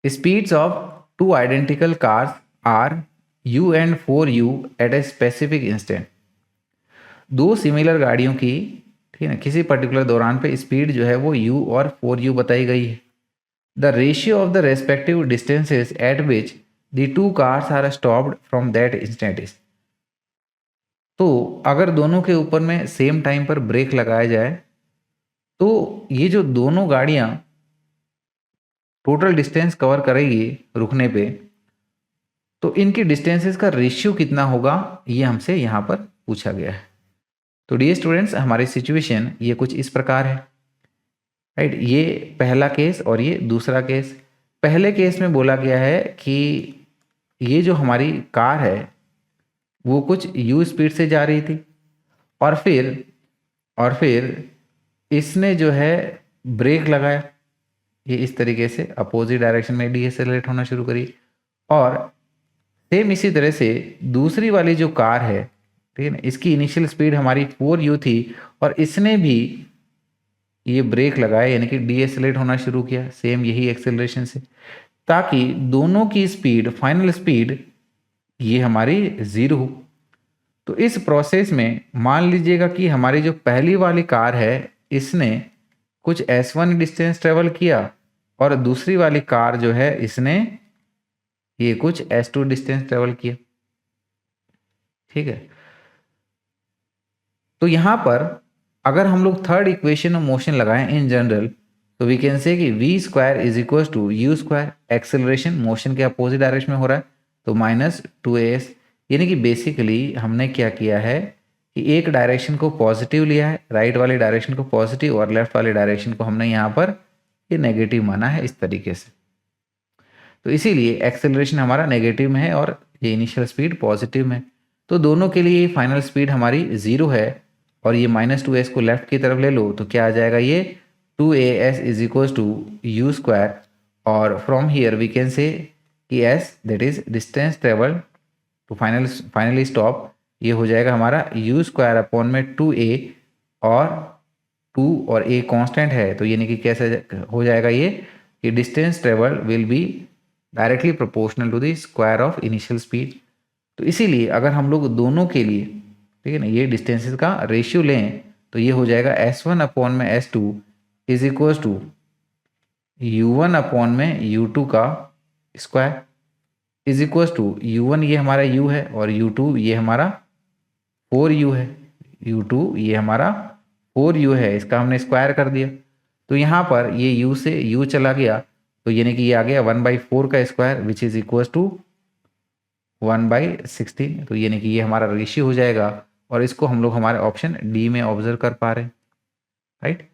Speeds of two identical cars are u and 4u at a specific instant. दो similar गाड़ियों की, ठीक है ना, किसी पर्टिकुलर दौरान पे स्पीड जो है वो u और 4u बताई गई है। The ratio of the respective distances at which the two cars are stopped from that instant is. तो अगर दोनों के ऊपर में सेम टाइम पर ब्रेक लगाया जाए तो ये जो दोनों गाड़ियां टोटल डिस्टेंस कवर करेगी रुकने पे, तो इनकी डिस्टेंसेस का रेशियो कितना होगा ये हमसे यहाँ पर पूछा गया है। तो डियर स्टूडेंट्स, हमारी सिचुएशन ये कुछ इस प्रकार है, राइट। ये पहला केस और ये दूसरा केस। पहले केस में बोला गया है कि ये जो हमारी कार है वो कुछ u स्पीड से जा रही थी और फिर इसने जो है ब्रेक लगाया, ये इस तरीके से अपोजिट डायरेक्शन में डीएसेलरेट होना शुरू करी। और सेम इसी तरह से दूसरी वाली जो कार है, ठीक है ना, इसकी इनिशियल स्पीड हमारी 4u थी और इसने भी ये ब्रेक लगाया यानी कि डीएसेलरेट होना शुरू किया सेम यही एक्सेलरेशन से, ताकि दोनों की स्पीड, फाइनल स्पीड ये हमारी ज़ीरो हो। तो इस प्रोसेस में मान लीजिएगा कि हमारी जो पहली वाली कार है इसने कुछ s1 डिस्टेंस ट्रेवल किया और दूसरी वाली कार जो है इसने ये कुछ s2 डिस्टेंस ट्रेवल किया, ठीक है। तो यहाँ पर अगर हम लोग थर्ड इक्वेशन ऑफ मोशन लगाएं इन जनरल, तो वी कैन से कि v square is equal to u square, acceleration motion के अपोजिट डायरेक्शन में हो रहा है तो -2as, यानी कि बेसिकली हमने क्या किया है कि एक डायरेक्शन को पॉजिटिव लिया है, राइट वाले डायरेक्शन को पॉजिटिव और लेफ्ट वाले डायरेक्शन को हमने यहाँ पर ये नेगेटिव माना है इस तरीके से। तो इसीलिए एक्सेलरेशन हमारा नेगेटिव में है और ये इनिशियल स्पीड पॉजिटिव में। तो दोनों के लिए फाइनल स्पीड हमारी 0 है और ये -2s को लेफ्ट की तरफ ले लो तो क्या आ जाएगा, ये 2as is equal to u square, और from here we can say कि s that is distance travel to finally stop, ये हो जाएगा हमारा u स्क्वायर अपॉन में 2a, और 2 और a कांस्टेंट है तो यानी कि कैसे हो जाएगा ये कि distance travel will be directly proportional to the square of initial speed. तो इसीलिए अगर हम लोग दोनों के लिए, ठीक है ना, ये डिस्टेंसेस का रेशियो लें तो ये हो जाएगा s1 अपॉन में s2 is equal to u1 upon में u2 का square is equal to u1 ये हमारा u है और u2 ये हमारा 4u है, u2 ये हमारा 4u है, इसका हमने स्क्वायर कर दिया। तो यहाँ पर ये u से u चला गया तो यानी कि ये आ गया 1/4 का square which is equal to 1/16, तो यानी कि ये हमारा रेशियो हो जाएगा और इसको हम लोग हमारे ऑप्शन डी में ऑब्जर्व कर पा रहे हैं, राइट।